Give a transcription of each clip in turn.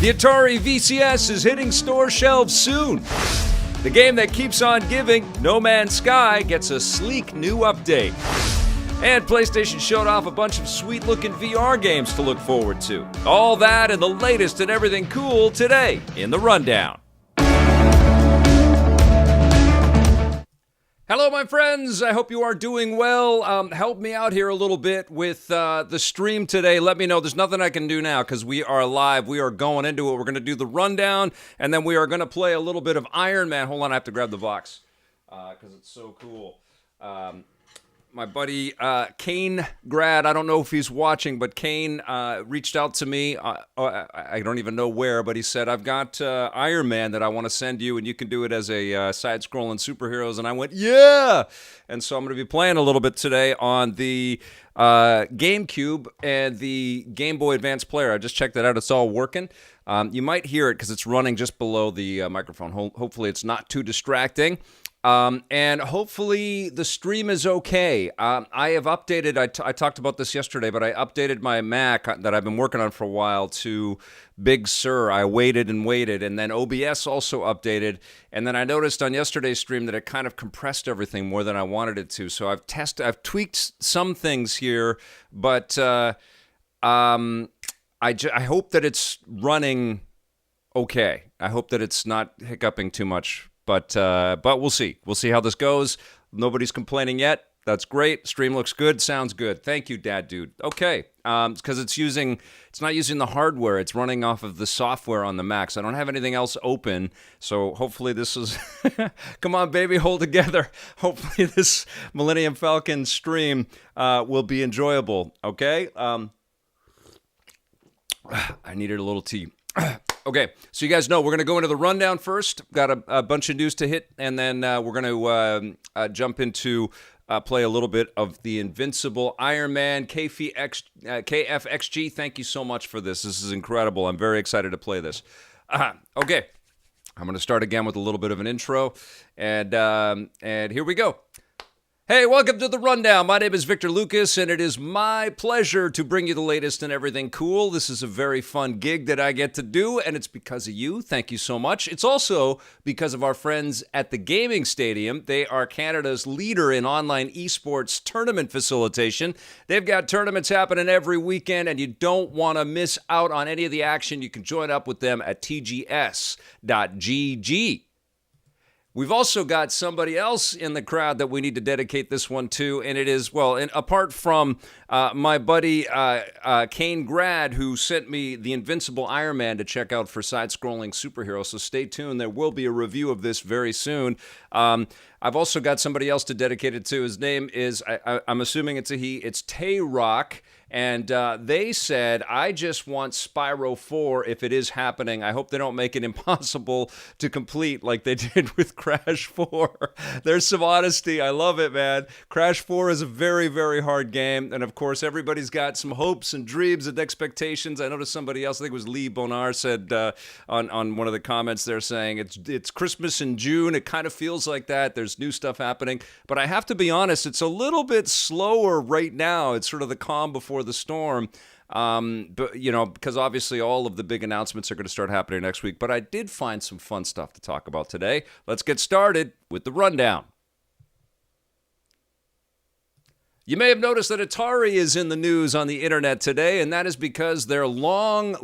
The Atari VCS is hitting store shelves soon. The game that keeps on giving, No Man's Sky, gets a sleek new update. And PlayStation showed off a bunch of sweet-looking VR games to look forward to. All that and the latest and everything cool today in the Rundown. Hello, my friends. I hope you are doing well. Help me out here a little bit with the stream today. Let me know. There's nothing I can do now because we are live. We are going into it. We're going to do the rundown, and then we are going to play a little bit of Iron Man. Hold on, I have to grab the box because it's so cool. My buddy Kane Grad, I don't know if he's watching, but Kane reached out to me. I don't even know where, but he said, I've got Iron Man that I want to send you, and you can do it as a side-scrolling superheroes. And I went, yeah! And so I'm going to be playing a little bit today on the GameCube and the Game Boy Advance player. I just checked that out. It's all working. You might hear it because it's running just below the microphone. Hopefully it's not too distracting. And hopefully the stream is okay. I have updated, I talked about this yesterday, but I updated my Mac that I've been working on for a while to Big Sur. I waited, and then OBS also updated, and then I noticed on yesterday's stream that it kind of compressed everything more than I wanted it to. So I've tweaked some things here, but I hope that it's running okay. I hope that it's not hiccuping too much. But we'll see. We'll see how this goes. Nobody's complaining yet. That's great. Stream looks good. Sounds good. Thank you, Dad Dude. Okay. Because it's not using the hardware. It's running off of the software on the Mac. So I don't have anything else open. So hopefully this is, come on, baby, hold together. Hopefully this Millennium Falcon stream will be enjoyable. Okay. I needed a little tea. Okay, so you guys know we're going to go into the rundown first. Got a bunch of news to hit, and then we're going to jump into play a little bit of the Invincible Iron Man KFXG. Thank you so much for this. This is incredible. I'm very excited to play this. Okay, I'm going to start again with a little bit of an intro, and here we go. Hey, welcome to the Rundown. My name is Victor Lucas, and it is my pleasure to bring you the latest and everything cool. This is a very fun gig that I get to do, and it's because of you. Thank you so much. It's also because of our friends at the Gaming Stadium. They are Canada's leader in online esports tournament facilitation. They've got tournaments happening every weekend, and you don't want to miss out on any of the action. You can join up with them at tgs.gg. We've also got somebody else in the crowd that we need to dedicate this one to, and it is, well, and apart from my buddy Kane Grad, who sent me the Invincible Iron Man to check out for side-scrolling superheroes, so stay tuned. There will be a review of this very soon. I've also got somebody else to dedicate it to. His name is, I'm assuming it's a he, it's Tay Rock. And they said, I just want Spyro 4 if it is happening. I hope they don't make it impossible to complete like they did with Crash 4. There's some honesty. I love it, man. Crash 4 is a very, very hard game. And, of course, everybody's got some hopes and dreams and expectations. I noticed somebody else, I think it was Lee Bonar, said on one of the comments there saying, it's Christmas in June. It kind of feels like that. There's new stuff happening. But I have to be honest, it's a little bit slower right now. It's sort of the calm before the storm, but because obviously all of the big announcements are going to start happening next week. But I did find some fun stuff to talk about today. Let's get started with the rundown. You may have noticed that Atari is in the news on the internet today, and that is because their long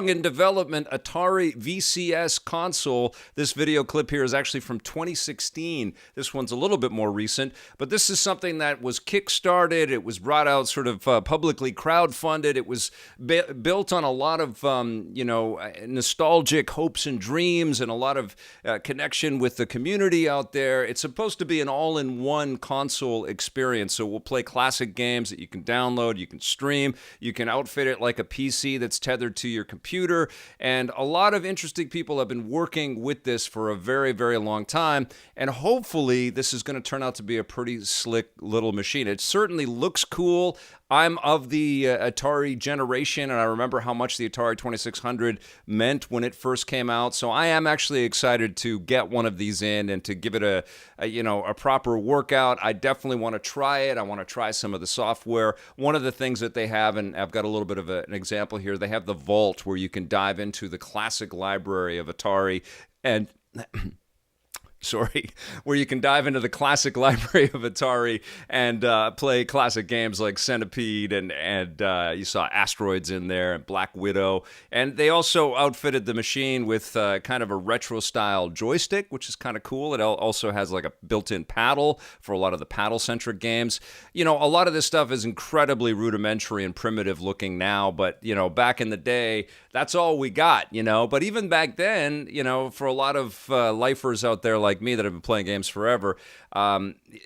in development Atari VCS console, this video clip here is actually from 2016. This one's a little bit more recent, but this is something that was kickstarted. It was brought out sort of publicly crowdfunded. It was built on a lot of, nostalgic hopes and dreams and a lot of connection with the community out there. It's supposed to be an all-in-one console experience. So we'll play classic games that you can download, you can stream, you can outfit it like a PC that's tethered to your computer, and a lot of interesting people have been working with this for a very, very long time, and hopefully this is going to turn out to be a pretty slick little machine. It certainly looks cool. I'm of the Atari generation, and I remember how much the Atari 2600 meant when it first came out. So I am actually excited to get one of these in and to give it a proper workout. I definitely want to try try it. I want to try some of the software. One of the things that they have, and I've got a little bit of an example here, they have the Vault where you can dive into the classic library of Atari and where you can dive into the classic library of Atari and play classic games like Centipede and you saw Asteroids in there and Black Widow. And they also outfitted the machine with kind of a retro-style joystick, which is kind of cool. It also has like a built-in paddle for a lot of the paddle-centric games. You know, a lot of this stuff is incredibly rudimentary and primitive looking now, but, you know, back in the day, that's all we got, you know. But even back then, you know, for a lot of lifers out there like me that have been playing games forever,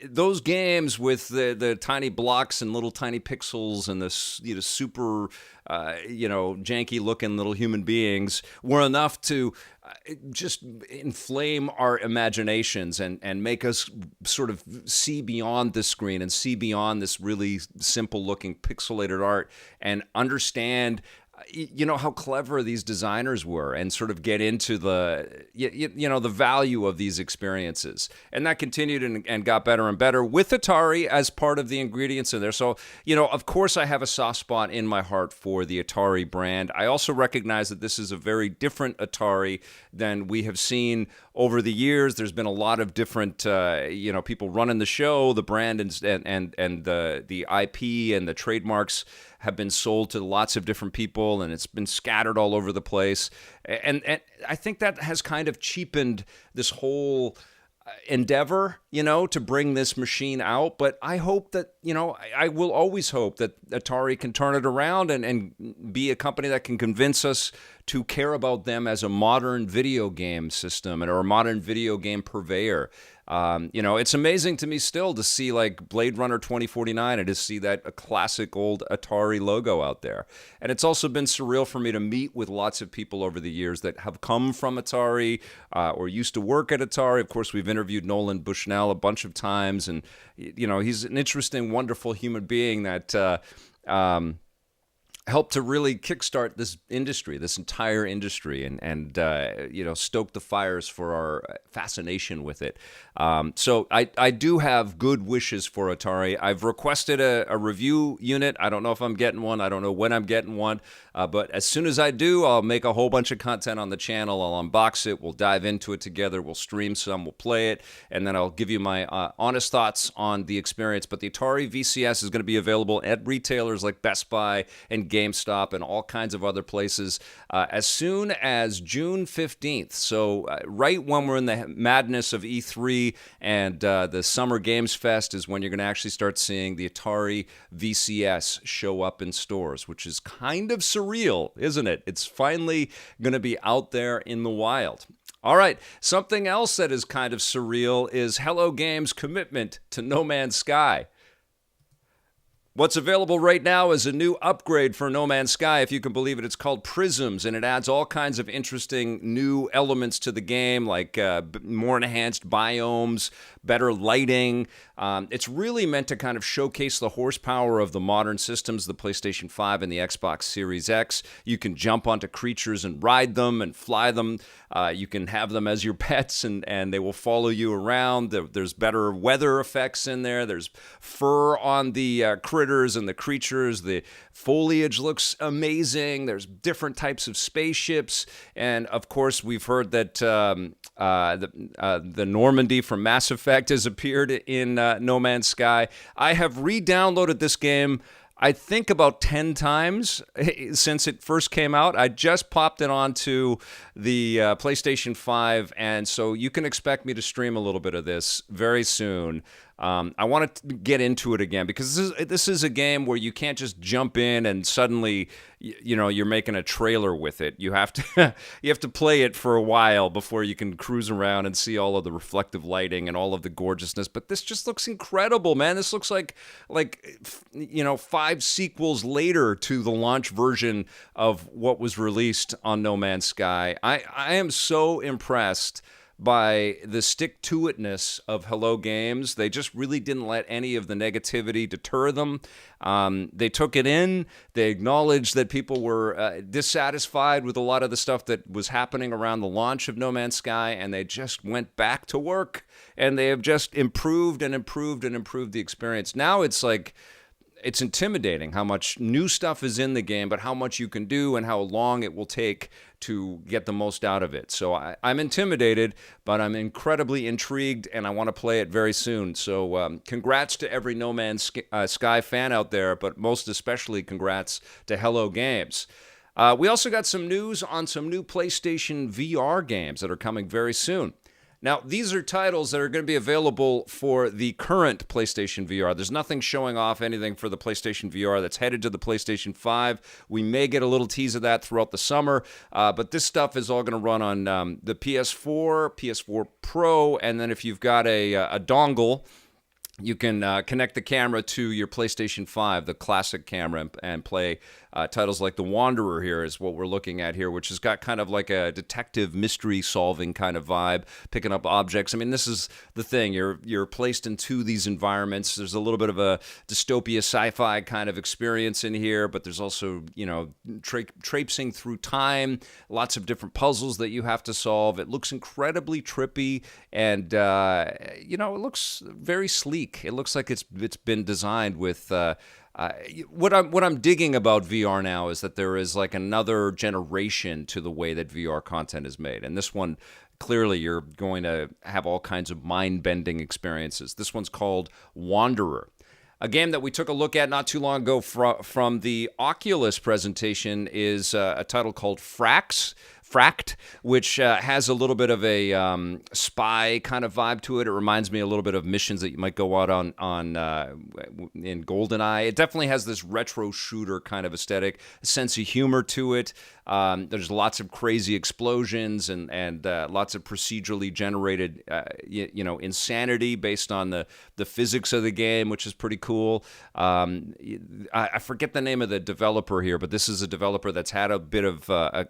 those games with the tiny blocks and little tiny pixels and the, you know, super janky looking little human beings were enough to just inflame our imaginations and make us sort of see beyond the screen and see beyond this really simple looking pixelated art and understand, you know, how clever these designers were and sort of get into the, you know, the value of these experiences. And that continued and got better and better with Atari as part of the ingredients in there. So, you know, of course I have a soft spot in my heart for the Atari brand. I also recognize that this is a very different Atari than we have seen over the years. There's been a lot of different, people running the show, the brand and the IP and the trademarks have been sold to lots of different people, and it's been scattered all over the place. And I think that has kind of cheapened this whole endeavor, you know, to bring this machine out. But I hope that, you know, I will always hope that Atari can turn it around and be a company that can convince us to care about them as a modern video game system or a modern video game purveyor. You know, it's amazing to me still to see like Blade Runner 2049 and to see that a classic old Atari logo out there. And it's also been surreal for me to meet with lots of people over the years that have come from Atari or used to work at Atari. Of course, we've interviewed Nolan Bushnell a bunch of times, and, you know, he's an interesting, wonderful human being that helped to really kickstart this industry, this entire industry, and stoke the fires for our fascination with it. So I do have good wishes for Atari. I've requested a review unit. I don't know if I'm getting one. I don't know when I'm getting one. But as soon as I do, I'll make a whole bunch of content on the channel. I'll unbox it. We'll dive into it together. We'll stream some. We'll play it. And then I'll give you my honest thoughts on the experience. But the Atari VCS is going to be available at retailers like Best Buy and GameStop and all kinds of other places as soon as June 15th. So right when we're in the madness of E3 and the Summer Games Fest is when you're going to actually start seeing the Atari VCS show up in stores, which is kind of surreal, isn't it? It's finally going to be out there in the wild. All right, something else that is kind of surreal is Hello Games' commitment to No Man's Sky. What's available right now is a new upgrade for No Man's Sky, if you can believe it. It's called Prisms, and it adds all kinds of interesting new elements to the game, like more enhanced biomes, better lighting. It's really meant to kind of showcase the horsepower of the modern systems, the PlayStation 5 and the Xbox Series X. You can jump onto creatures and ride them and fly them. You can have them as your pets, and they will follow you around. There's better weather effects in there. There's fur on the critters and the creatures. The foliage looks amazing. There's different types of spaceships. And, of course, we've heard that the Normandy from Mass Effect has appeared in No Man's Sky. I have re-downloaded this game, I think, about 10 times since it first came out. I just popped it onto the PlayStation 5, and so you can expect me to stream a little bit of this very soon. I want to get into it again because this is a game where you can't just jump in and suddenly, you know, you're making a trailer with it. You have to you have to play it for a while before you can cruise around and see all of the reflective lighting and all of the gorgeousness. But this just looks incredible, man. This looks like 5 sequels later to the launch version of what was released on No Man's Sky. I am so impressed by the stick-to-itness of Hello Games. They just really didn't let any of the negativity deter them. They took it in. They acknowledged that people were dissatisfied with a lot of the stuff that was happening around the launch of No Man's Sky, and they just went back to work, and they have just improved and improved and improved the experience. Now it's like, it's intimidating how much new stuff is in the game, but how much you can do and how long it will take to get the most out of it. So I'm intimidated, but I'm incredibly intrigued, and I want to play it very soon. So congrats to every No Man's Sky fan out there, but most especially congrats to Hello Games. We also got some news on some new PlayStation VR games that are coming very soon. Now, these are titles that are going to be available for the current PlayStation VR. There's nothing showing off anything for the PlayStation VR that's headed to the PlayStation 5. We may get a little tease of that throughout the summer, but this stuff is all going to run on the PS4, PS4 Pro, and then if you've got a dongle, you can connect the camera to your PlayStation 5, the classic camera, and play titles like The Wanderer here is what we're looking at here, which has got kind of like a detective mystery solving kind of vibe, picking up objects. I mean, this is the thing. You're placed into these environments. There's a little bit of a dystopia sci-fi kind of experience in here, but there's also, traipsing through time, lots of different puzzles that you have to solve. It looks incredibly trippy, and it looks very sleek. It looks like it's been designed with what I'm digging about VR now is that there is like another generation to the way that VR content is made. And this one, clearly you're going to have all kinds of mind-bending experiences. This one's called Wanderer. A game that we took a look at not too long ago from the Oculus presentation is a title called Fracked, which has a little bit of a spy kind of vibe to it. It reminds me a little bit of missions that you might go out on in GoldenEye. It definitely has this retro shooter kind of aesthetic, a sense of humor to it. There's lots of crazy explosions and lots of procedurally generated, insanity based on the physics of the game, which is pretty cool. I forget the name of the developer here, but this is a developer that's had a bit of a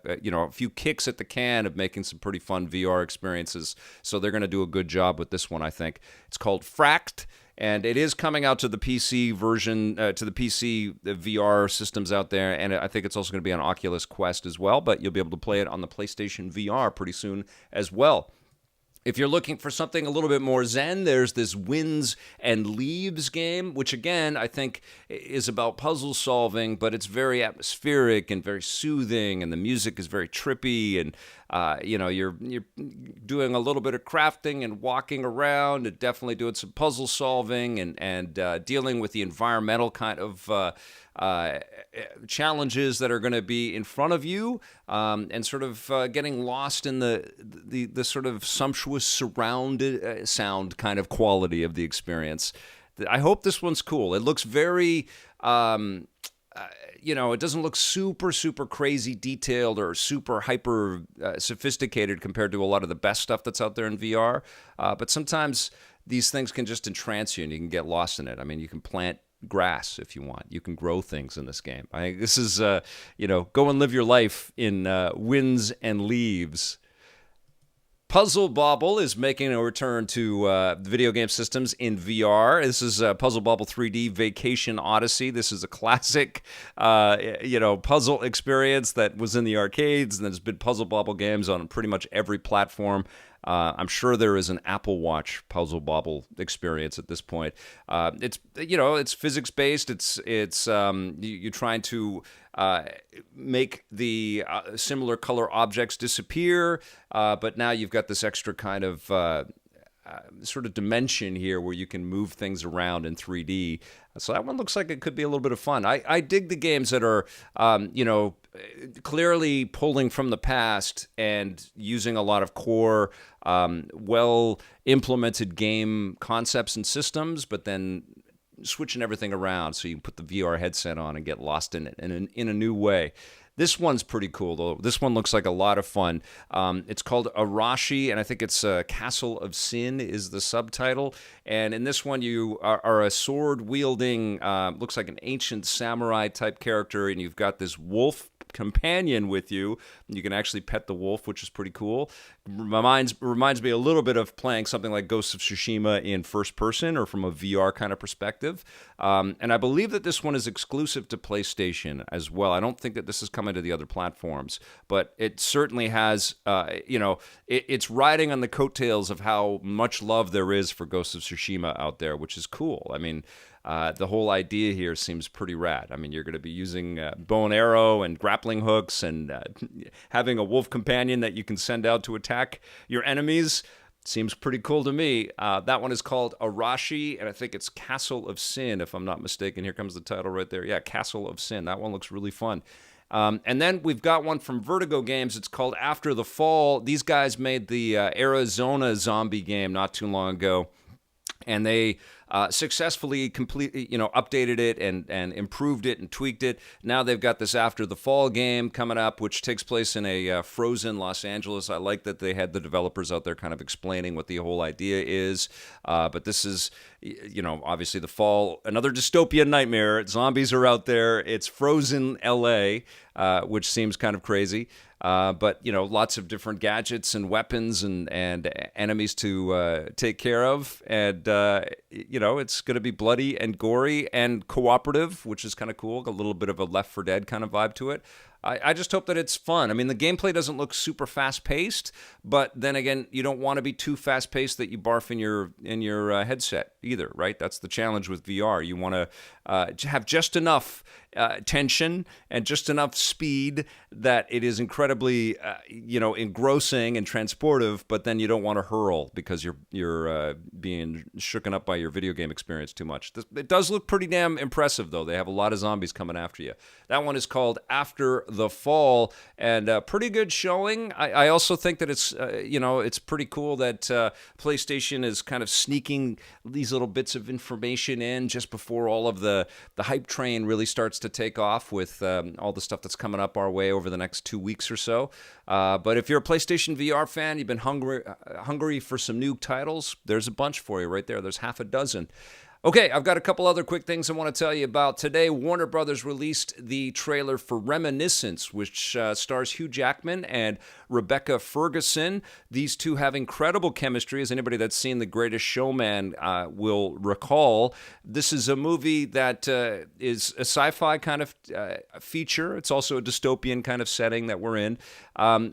few kicks at the can of making some pretty fun VR experiences. So they're going to do a good job with this one, I think. It's called Fracked. And it is coming out to the PC version, to the PC VR systems out there, and I think it's also going to be on Oculus Quest as well, but you'll be able to play it on the PlayStation VR pretty soon as well. If you're looking for something a little bit more zen, there's this Winds and Leaves game, which again, I think is about puzzle solving, but it's very atmospheric and very soothing, and the music is very trippy, and you're doing a little bit of crafting and walking around and definitely doing some puzzle solving and dealing with the environmental kind of challenges that are going to be in front of you, and sort of getting lost in the sort of sumptuous surround sound kind of quality of the experience. I hope this one's cool. It looks very, it doesn't look super, super crazy detailed or super hyper sophisticated compared to a lot of the best stuff that's out there in VR. But sometimes these things can just entrance you and you can get lost in it. I mean, you can plant grass if you want. You can grow things in this game. I think this is, go and live your life in Winds and Leaves. Puzzle Bobble is making a return to video game systems in VR. This is Puzzle Bobble 3D Vacation Odyssey. This is a classic, puzzle experience that was in the arcades, and there's been Puzzle Bobble games on pretty much every platform. I'm sure there is an Apple Watch Puzzle Bobble experience at this point. It's physics based. It's you're trying to make the similar color objects disappear, but now you've got this extra kind of sort of dimension here where you can move things around in 3D. So that one looks like it could be a little bit of fun. I dig the games that are, clearly pulling from the past and using a lot of core, well-implemented game concepts and systems, but then switching everything around so you can put the VR headset on and get lost in it in a new way. This one's pretty cool, though. This one looks like a lot of fun. It's called Arashi, and I think it's Castle of Sin is the subtitle. And in this one, you are a sword-wielding, looks like an ancient samurai-type character, and you've got this wolf companion with you. You can actually pet the wolf, which is pretty cool. reminds me a little bit of playing something like Ghost of Tsushima in first person or from a VR kind of perspective. And I believe that this one is exclusive to PlayStation as well. I don't think that this is coming to the other platforms, but it certainly has, it's riding on the coattails of how much love there is for Ghost of Tsushima out there, which is cool. I mean, the whole idea here seems pretty rad. I mean, you're going to be using bow and arrow and grappling hooks and having a wolf companion that you can send out to attack your enemies. Seems pretty cool to me. That one is called Arashi, and I think it's Castle of Sin, if I'm not mistaken. Here comes the title right there. Yeah, Castle of Sin. That one looks really fun. And then we've got one from Vertigo Games. It's called After the Fall. These guys made the Arizona zombie game not too long ago, and they successfully updated it and improved it and tweaked it. Now they've got this After the Fall game coming up, which takes place in a frozen Los Angeles. I like that they had the developers out there kind of explaining what the whole idea is. But this is, obviously the fall, another dystopian nightmare. Zombies are out there. It's frozen LA, which seems kind of crazy. But lots of different gadgets and weapons and enemies to take care of, and it's going to be bloody and gory and cooperative, which is kind of cool. A little bit of a Left 4 Dead kind of vibe to it. I just hope that it's fun. I mean, the gameplay doesn't look super fast-paced, but then again, you don't want to be too fast-paced that you barf in your headset either, right? That's the challenge with VR. You want to have just enough tension and just enough speed that it is incredibly, engrossing and transportive, but then you don't want to hurl because you're being shooken up by your video game experience too much. It does look pretty damn impressive, though. They have a lot of zombies coming after you. That one is called After the Fall, and pretty good showing. I also think that it's pretty cool that PlayStation is kind of sneaking these little bits of information in just before all of the hype train really starts to take off with all the stuff that's coming up our way over the next 2 weeks or so. But if you're a PlayStation VR fan, you've been hungry for some new titles, there's a bunch for you right there. There's half a dozen. Okay, I've got a couple other quick things I want to tell you about. Today, Warner Brothers released the trailer for Reminiscence, which stars Hugh Jackman and Rebecca Ferguson. These two have incredible chemistry, as anybody that's seen The Greatest Showman will recall. This is a movie that is a sci-fi kind of feature. It's also a dystopian kind of setting that we're in,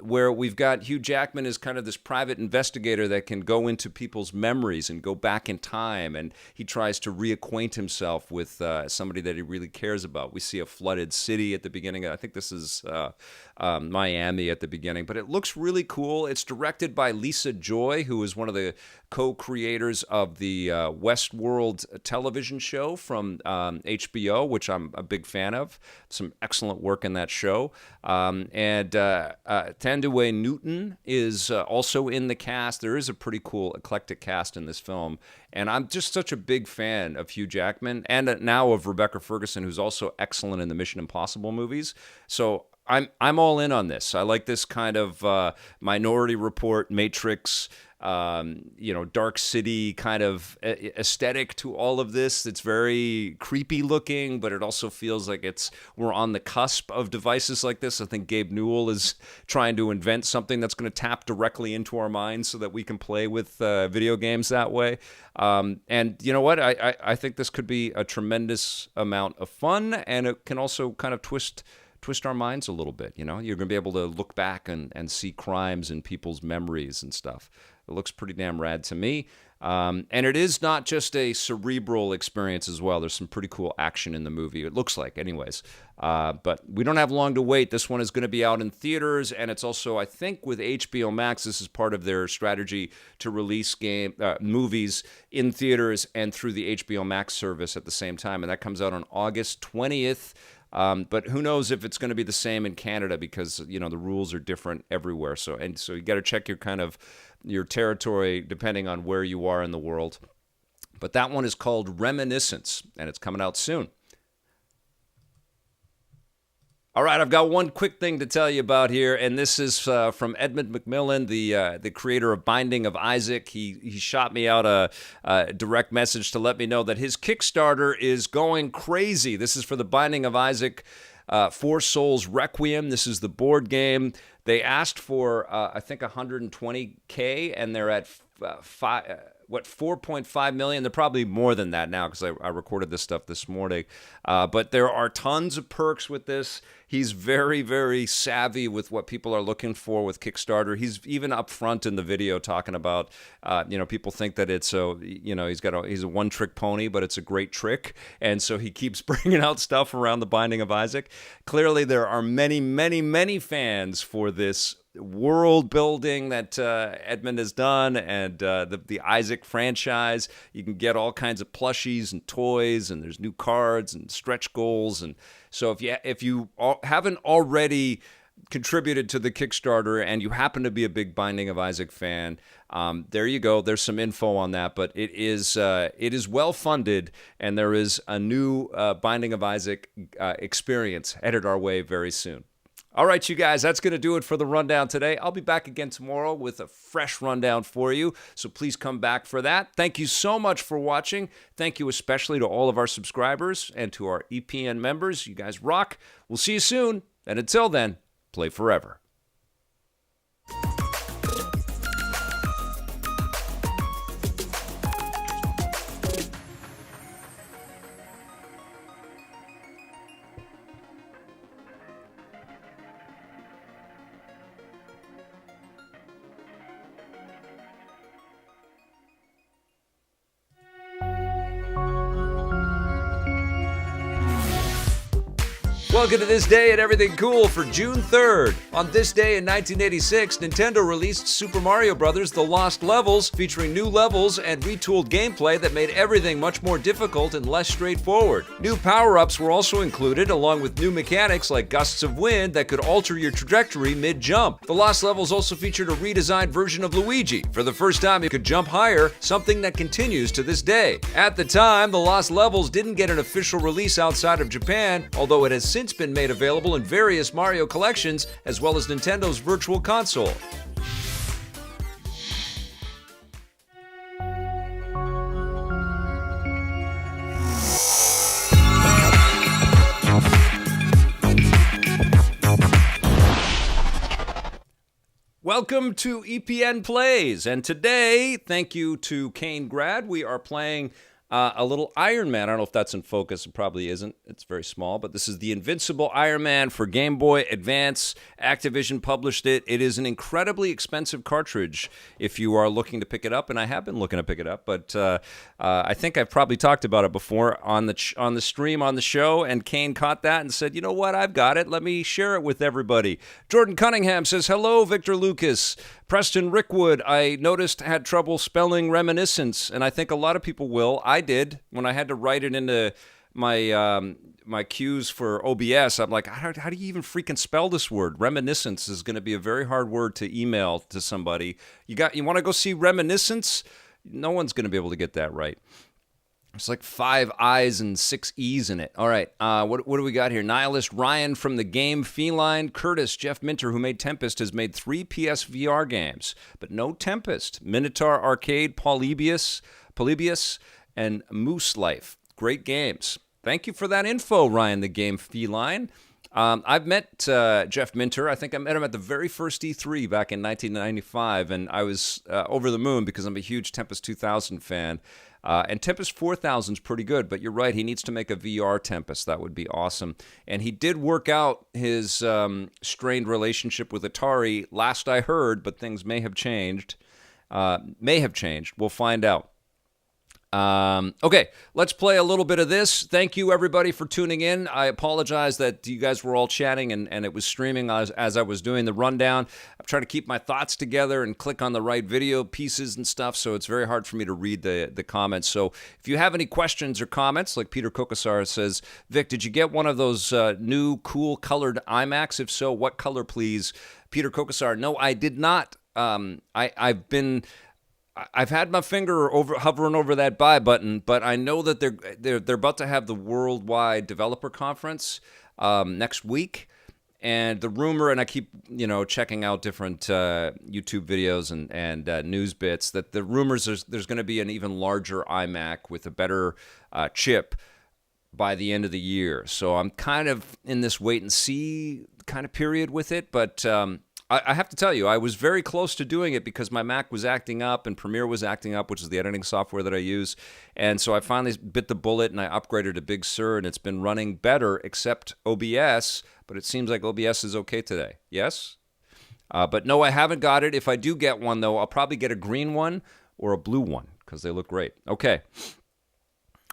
where we've got Hugh Jackman as kind of this private investigator that can go into people's memories and go back in time, and he tries to reacquaint himself with somebody that he really cares about. We see a flooded city at the beginning. I think this is Miami at the beginning, but it looks really cool. It's directed by Lisa Joy, who is one of the co-creators of the Westworld television show from HBO, which I'm a big fan of. Some excellent work in that show. And Thandue Newton is also in the cast. There is a pretty cool eclectic cast in this film. And I'm just such a big fan of Hugh Jackman and now of Rebecca Ferguson, who's also excellent in the Mission Impossible movies. So I'm all in on this. I like this kind of Minority Report, Matrix, Dark City kind of aesthetic to all of this. It's very creepy looking, but it also feels like we're on the cusp of devices like this. I think Gabe Newell is trying to invent something that's going to tap directly into our minds so that we can play with video games that way. And you know what? I think this could be a tremendous amount of fun, and it can also kind of twist our minds a little bit. You're going to be able to look back and see crimes in people's memories and stuff. It looks pretty damn rad to me. And it is not just a cerebral experience as well. There's some pretty cool action in the movie, it looks like anyways. But we don't have long to wait. This one is going to be out in theaters, and it's also, I think, with HBO Max. This is part of their strategy to release movies in theaters and through the HBO Max service at the same time, and that comes out on August 20th. But who knows if it's going to be the same in Canada, because the rules are different everywhere. So you got to check your territory depending on where you are in the world. But that one is called Reminiscence, and it's coming out soon. All right, I've got one quick thing to tell you about here, and this is from Edmund McMillan, the creator of Binding of Isaac. He shot me out a direct message to let me know that his Kickstarter is going crazy. This is for the Binding of Isaac Four Souls Requiem. This is the board game They asked for, I think, 120K, and they're at 4.5 million. They're probably more than that now because I recorded this stuff this morning. But there are tons of perks with this. He's very, very savvy with what people are looking for with Kickstarter. He's even up front in the video talking about, people think that it's he's a one-trick pony, but it's a great trick. And so he keeps bringing out stuff around the Binding of Isaac. Clearly, there are many, many, many fans for this world building that Edmund has done, and the Isaac franchise. You can get all kinds of plushies and toys, and there's new cards and stretch goals. And so if you haven't already contributed to the Kickstarter and you happen to be a big Binding of Isaac fan, there you go. There's some info on that, but it is well funded, and there is a new Binding of Isaac experience headed our way very soon. All right, you guys, that's going to do it for the rundown today. I'll be back again tomorrow with a fresh rundown for you, so please come back for that. Thank you so much for watching. Thank you especially to all of our subscribers and to our EPN members. You guys rock. We'll see you soon, and until then, play forever. Welcome to This Day at Everything Cool for June 3rd. On this day in 1986, Nintendo released Super Mario Bros. The Lost Levels, featuring new levels and retooled gameplay that made everything much more difficult and less straightforward. New power-ups were also included, along with new mechanics like gusts of wind that could alter your trajectory mid-jump. The Lost Levels also featured a redesigned version of Luigi. For the first time, you could jump higher, something that continues to this day. At the time, The Lost Levels didn't get an official release outside of Japan, although it has since been made available in various Mario collections, as well as Nintendo's Virtual Console. Welcome to EPN Plays, and today, thank you to Kane Grad, we are playing a little Iron Man. I don't know if that's in focus. It probably isn't. It's very small, but this is the Invincible Iron Man for Game Boy Advance. Activision published it. It is an incredibly expensive cartridge if you are looking to pick it up, and I have been looking to pick it up, but I think I've probably talked about it before on the stream, on the show, and Kane caught that and said, you know what, I've got it. Let me share it with everybody. Jordan Cunningham says, hello, Victor Lucas. Preston Rickwood, I noticed, had trouble spelling reminiscence, and I think a lot of people will. I did. When I had to write it into my cues for OBS, I'm like, how do you even freaking spell this word? Reminiscence is going to be a very hard word to email to somebody. You want to go see Reminiscence? No one's going to be able to get that right. There's like 5 I's and 6 E's in it. All right, what do we got here? Nihilist Ryan from the game Feline. Curtis, Jeff Minter, who made Tempest, has made 3 PSVR games, but no Tempest. Minotaur Arcade, Polybius, and Moose Life. Great games. Thank you for that info, Ryan, the game Feline. I've met Jeff Minter. I think I met him at the very first E3 back in 1995, and I was over the moon because I'm a huge Tempest 2000 fan. And Tempest 4000 is pretty good, but you're right, he needs to make a VR Tempest. That would be awesome. And he did work out his strained relationship with Atari, last I heard, but things may have changed. We'll find out. Okay, let's play a little bit of this. Thank you, everybody, for tuning in. I apologize that you guys were all chatting and it was streaming as I was doing the rundown. I'm trying to keep my thoughts together and click on the right video pieces and stuff, so it's very hard for me to read the comments. So if you have any questions or comments, like Peter Kokosar says, Vic, did you get one of those new cool colored iMacs? If so, what color, please? Peter Kokosar, no, I did not. I've had my finger hovering over that buy button, but I know that they're about to have the worldwide developer conference next week, and the rumor, and I keep checking out different YouTube videos and news bits, that the rumors there's going to be an even larger iMac with a better chip by the end of the year. So I'm kind of in this wait and see kind of period with it, but I have to tell you, I was very close to doing it because my Mac was acting up and Premiere was acting up, which is the editing software that I use. And so I finally bit the bullet and I upgraded to Big Sur, and it's been running better except OBS, but it seems like OBS is okay today. Yes? But no, I haven't got it. If I do get one, though, I'll probably get a green one or a blue one because they look great. Okay.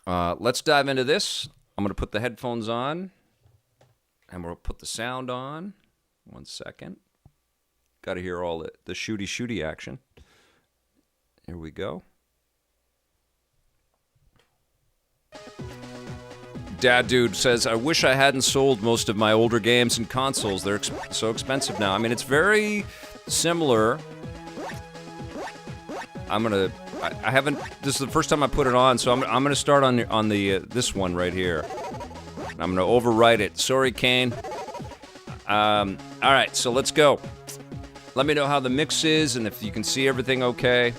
Let's dive into this. I'm going to put the headphones on and we'll put the sound on. 1 second. Got to hear all the shooty action. Here we go. Dad Dude says, I wish I hadn't sold most of my older games and consoles. They're so expensive now. I mean, it's very similar. I haven't, this is the first time I put it on, so I'm going to start on the this one right here. I'm going to overwrite it. Sorry, Kane. All right, so let's go. Let me know how the mix is and if you can see everything okay.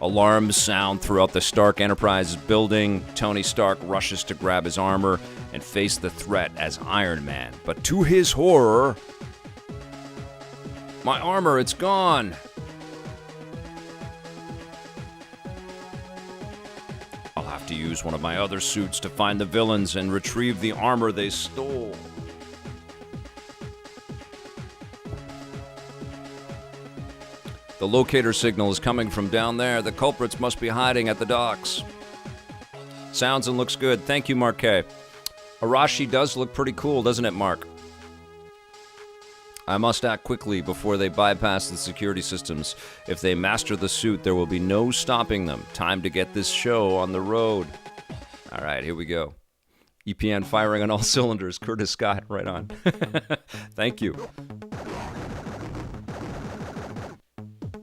Alarms sound throughout the Stark Enterprise building. Tony Stark rushes to grab his armor and face the threat as Iron Man. But to his horror, my armor, it's gone. I'll have to use one of my other suits to find the villains and retrieve the armor they stole. The locator signal is coming from down there. The culprits must be hiding at the docks. Sounds and looks good. Thank you, Mark K. Arashi does look pretty cool, doesn't it, Mark? I must act quickly before they bypass the security systems. If they master the suit, there will be no stopping them. Time to get this show on the road. All right, here we go. EPN firing on all cylinders. Curtis Scott, right on. Thank you.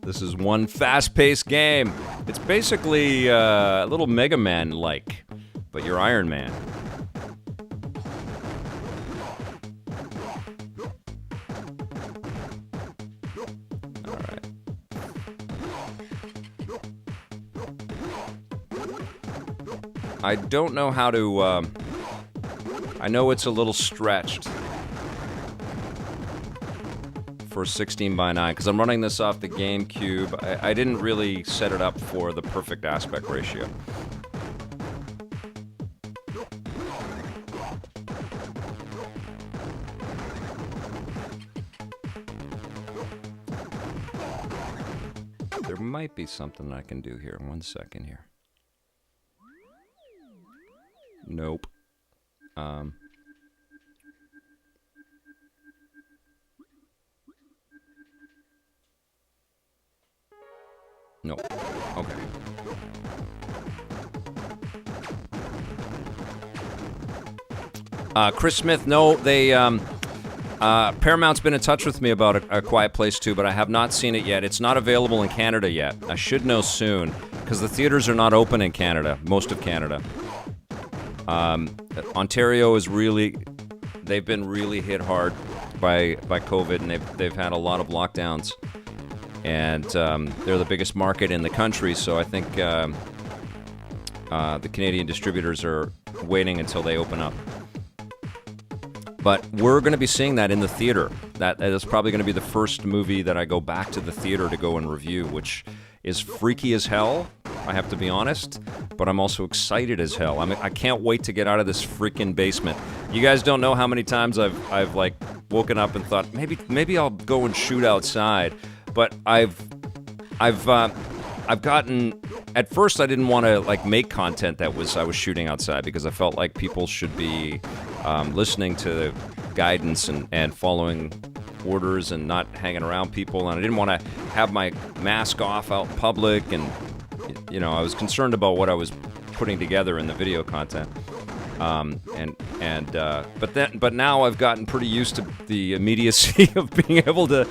This is one fast-paced game. It's basically a little Mega Man-like, but you're Iron Man. All right. I don't know how to... I know it's a little stretched for 16 by 9 because I'm running this off the GameCube. I didn't really set it up for the perfect aspect ratio. There might be something I can do here. 1 second here. Nope. No. Okay. Chris Smith, no, they, Paramount's been in touch with me about a Quiet Place 2, but I have not seen it yet. It's not available in Canada yet. I should know soon, because the theaters are not open in Canada, most of Canada. Ontario is really, they've been really hit hard by COVID, and they've had a lot of lockdowns. And they're the biggest market in the country, so I think the Canadian distributors are waiting until they open up. But we're going to be seeing that in the theater. That is probably going to be the first movie that I go back to the theater to go and review, which is freaky as hell, I have to be honest, but I'm also excited as hell. I can't wait to get out of this freaking basement. You guys don't know how many times I've like woken up and thought maybe I'll go and shoot outside. But I've gotten, at first I didn't want to like make content that I was shooting outside because I felt like people should be listening to guidance and following orders and not hanging around people, and I didn't want to have my mask off out in public, and you know, I was concerned about what I was putting together in the video content. But now I've gotten pretty used to the immediacy of being able to,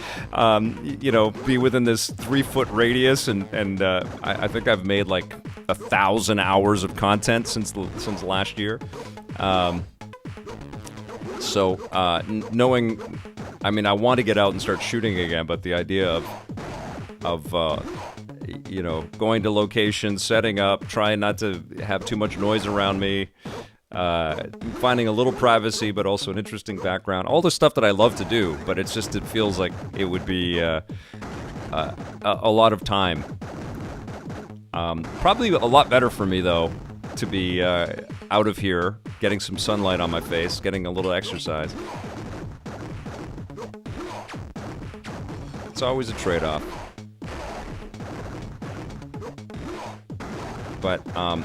you know, be within this 3-foot radius, and I think I've made like 1,000 hours of content since last year. Knowing, I mean, I want to get out and start shooting again, but the idea of you know, going to locations, setting up, trying not to have too much noise around me. finding a little privacy, but also an interesting background. All the stuff that I love to do, but it feels like it would be a lot of time. Probably a lot better for me, though, to be out of here, getting some sunlight on my face, getting a little exercise. It's always a trade-off. But,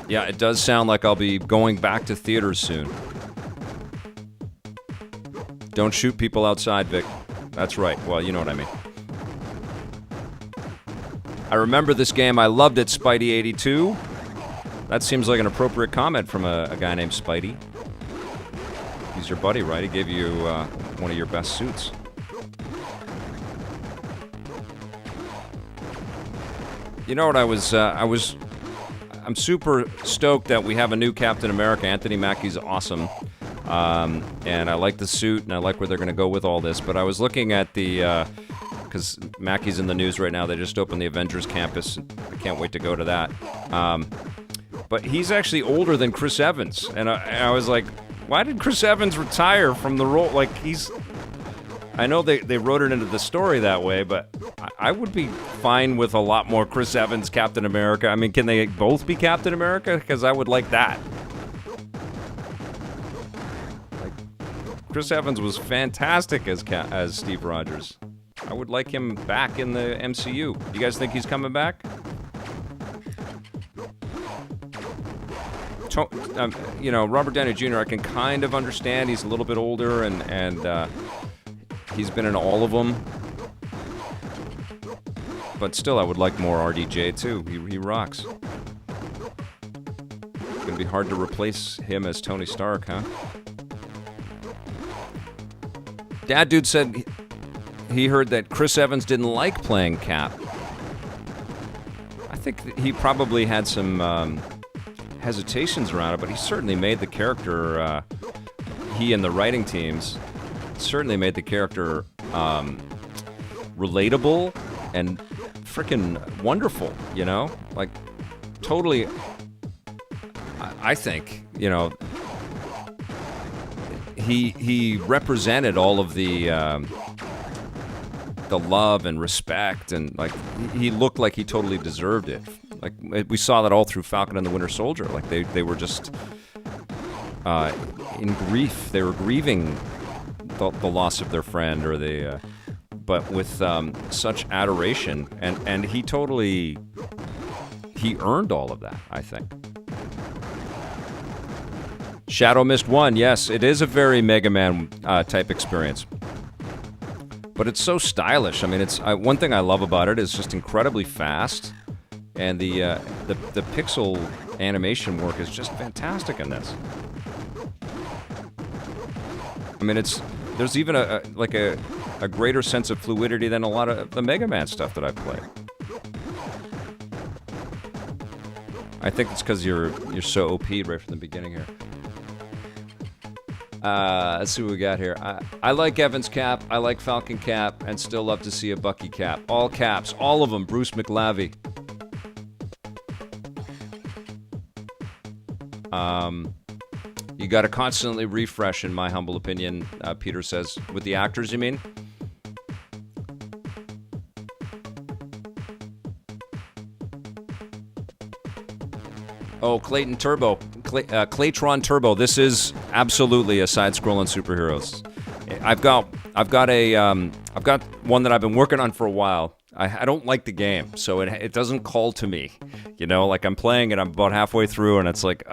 yeah, it does sound like I'll be going back to theaters soon. Don't shoot people outside, Vic. That's right. Well, you know what I mean. I remember this game. I loved it, Spidey82. That seems like an appropriate comment from a guy named Spidey. He's your buddy, right? He gave you one of your best suits. You know what I'm super stoked that we have a new Captain America. Anthony Mackie's awesome. And I like the suit, and I like where they're going to go with all this. But I was looking at the... because Mackie's in the news right now. They just opened the Avengers campus. I can't wait to go to that. But he's actually older than Chris Evans. And I was like, why did Chris Evans retire from the role? Like, I know they wrote it into the story that way, but I would be fine with a lot more Chris Evans Captain America. I mean, can they both be Captain America? Because I would like that. Like, Chris Evans was fantastic as Steve Rogers. I would like him back in the MCU. You guys think he's coming back? You know, Robert Downey Jr., I can kind of understand. He's a little bit older, and he's been in all of them. But still, I would like more RDJ, too. He rocks. It's going to be hard to replace him as Tony Stark, huh? Dad Dude said he heard that Chris Evans didn't like playing Cap. I think he probably had some hesitations around it, but he certainly made the character, he and the writing teams certainly made the character relatable and freaking wonderful, you know? Like, totally, I think, you know, he represented all of the love and respect, and like he looked like he totally deserved it. Like we saw that all through Falcon and the Winter Soldier. Like they were just in grief. They were grieving the loss of their friend, or but with such adoration, and he earned all of that, I think. Shadow Mist 1, yes, it is a very Mega Man type experience. But it's so stylish. I mean, one thing I love about it is just incredibly fast, and the pixel animation work is just fantastic in this. I mean, there's even a greater sense of fluidity than a lot of the Mega Man stuff that I've played. I think it's because you're so OP'd right from the beginning here. Let's see what we got here. I like Evans Cap, I like Falcon Cap, and still love to see a Bucky Cap. All caps, all of them. Bruce McLavy. You got to constantly refresh, in my humble opinion, Peter says. With the actors, you mean? Oh, Clayton Turbo. Claytron Turbo. This is absolutely a side-scrolling superheroes. I've got one that I've been working on for a while. I don't like the game, so it doesn't call to me. You know, like I'm playing it, I'm about halfway through, and it's like,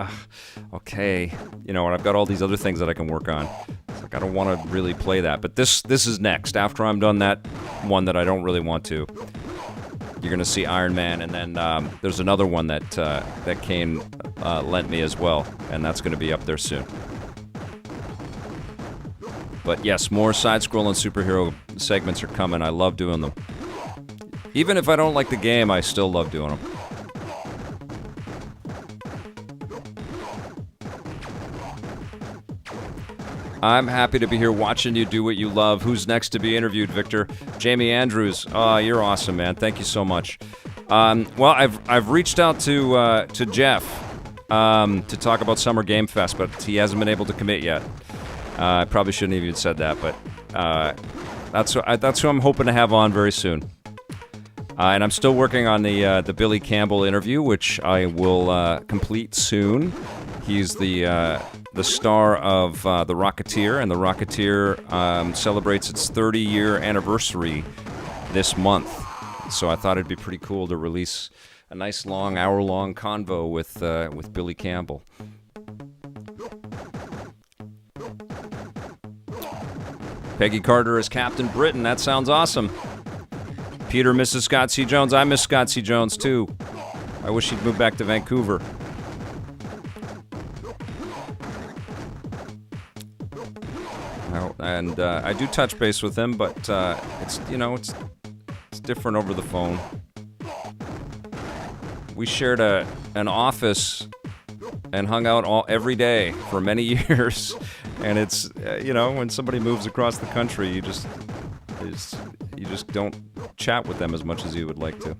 okay, you know, and I've got all these other things that I can work on. It's like I don't want to really play that, but this is next. After I'm done that one that I don't really want to, you're gonna see Iron Man, and then there's another one that Kane lent me as well, and that's gonna be up there soon. But yes, more side-scrolling superhero segments are coming. I love doing them. Even if I don't like the game, I still love doing them. I'm happy to be here watching you do what you love. Who's next to be interviewed, Victor? Jamie Andrews. Oh, you're awesome, man. Thank you so much. Well, I've reached out to Jeff to talk about Summer Game Fest, but he hasn't been able to commit yet. I probably shouldn't have even said that, but that's who I'm hoping to have on very soon. And I'm still working on the Billy Campbell interview, which I will complete soon. He's the star of The Rocketeer, and The Rocketeer celebrates its 30-year anniversary this month. So I thought it'd be pretty cool to release a nice long, hour-long convo with Billy Campbell. Peggy Carter as Captain Britain. That sounds awesome. Peter misses Scott C. Jones. I miss Scott C. Jones, too. I wish he'd move back to Vancouver. And I do touch base with him, but it's different over the phone. We shared an office and hung out every day for many years. And it's when somebody moves across the country, you just don't chat with them as much as you would like to.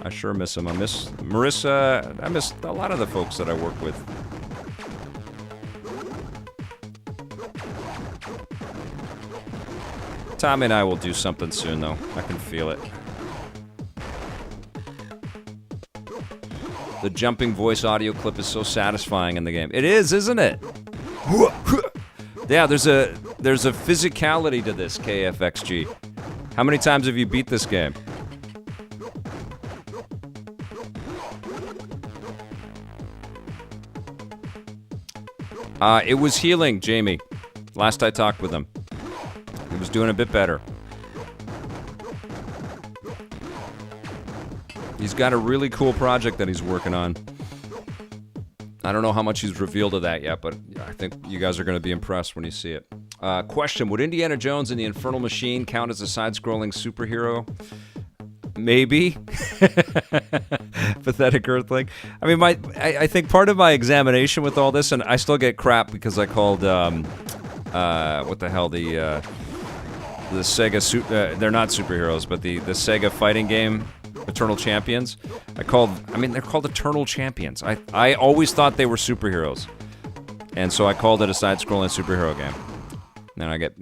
I sure miss him. I miss Marissa. I miss a lot of the folks that I work with. Tommy and I will do something soon, though. I can feel it. The jumping voice audio clip is so satisfying in the game. It is, isn't it? Yeah, there's a physicality to this, KFXG. How many times have you beat this game? It was healing, Jamie. Last I talked with him. He was doing a bit better. He's got a really cool project that he's working on. I don't know how much he's revealed of that yet, but I think you guys are going to be impressed when you see it. Question, would Indiana Jones and the Infernal Machine count as a side-scrolling superhero? Maybe. Pathetic Earthling. I mean, I think part of my examination with all this, and I still get crap because I called, what the hell, the Sega, they're not superheroes, but the Sega fighting game, Eternal Champions. They're called Eternal Champions. I always thought they were superheroes. And so I called it a side-scrolling superhero game. And I get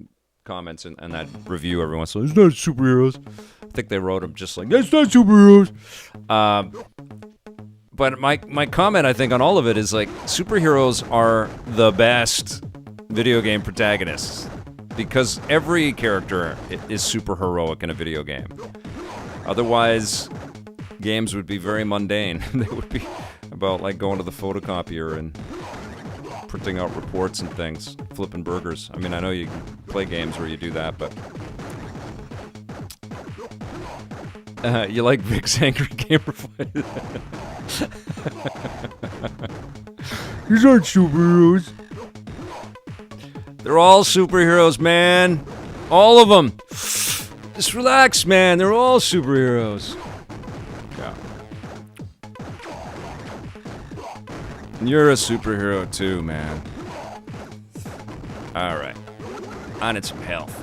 comments in that review every once in a while. It's not superheroes. I think they wrote them just like, that's not superheroes. But my comment, I think, on all of it is like, superheroes are the best video game protagonists. Because every character is super heroic in a video game. Otherwise, games would be very mundane. They would be about like going to the photocopier and printing out reports and things, flipping burgers. I mean, I know you play games where you do that, but you like Vic's angry gamer fight. These aren't superheroes. They're all superheroes, man. All of them. Just relax, man. They're all superheroes. Yeah. And you're a superhero too, man. All right. I need some health.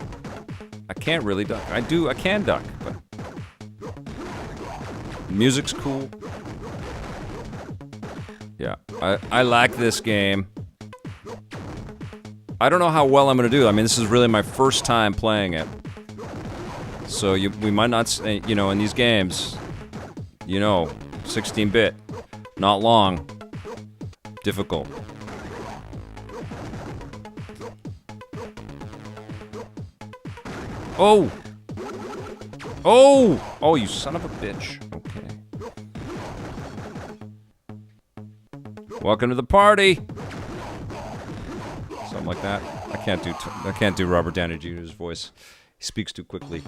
I can't really duck. I can duck, but music's cool. Yeah. I like this game. I don't know how well I'm going to do. I mean, this is really my first time playing it. So we might not, in these games, 16-bit, not long, difficult. Oh! Oh! Oh, you son of a bitch. Okay. Welcome to the party! Something like that. I can't do Robert Downey Jr.'s voice. He speaks too quickly.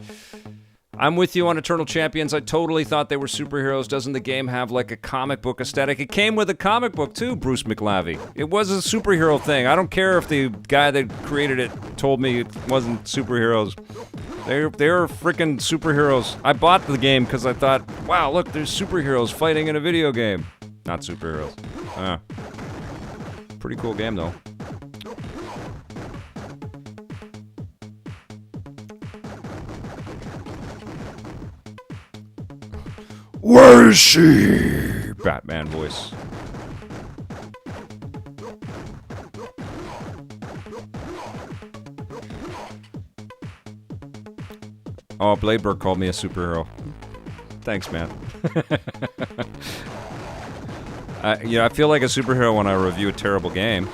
I'm with you on Eternal Champions. I totally thought they were superheroes. Doesn't the game have like a comic book aesthetic? It came with a comic book too, Bruce McLavy. It was a superhero thing. I don't care if the guy that created it told me it wasn't superheroes. They're freaking superheroes. I bought the game because I thought, wow, look, there's superheroes fighting in a video game. Not superheroes. Pretty cool game though. Where is she? Batman voice. Oh, Bladeberg called me a superhero. Thanks, man. I feel like a superhero when I review a terrible game.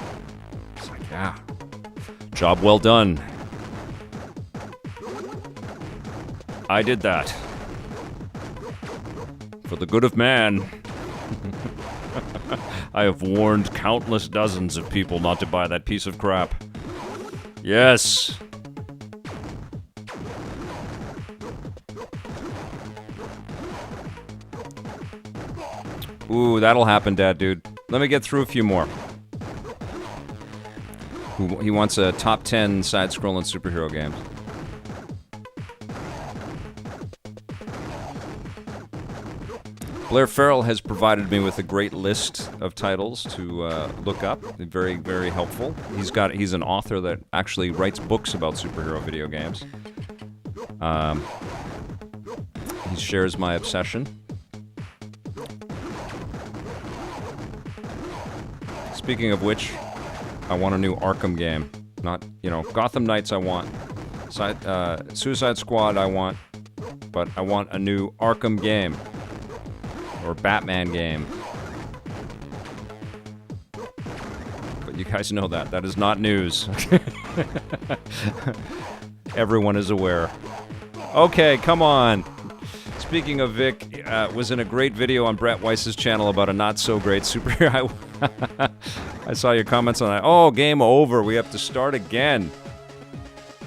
It's like, yeah, job well done. I did that. For the good of man. I have warned countless dozens of people not to buy that piece of crap. Yes. Ooh, that'll happen, Dad, dude. Let me get through a few more. He wants a top 10 side-scrolling superhero games. Blair Farrell has provided me with a great list of titles to look up. Very, very helpful. He's an author that actually writes books about superhero video games. He shares my obsession. Speaking of which, I want a new Arkham game. Not, Gotham Knights I want. Suicide Squad I want. But I want a new Arkham game. Or Batman game. But you guys know that. That is not news. Everyone is aware. Okay, come on. Speaking of Vic, was in a great video on Brett Weiss's channel about a not-so-great superhero. I saw your comments on that. Oh, game over. We have to start again.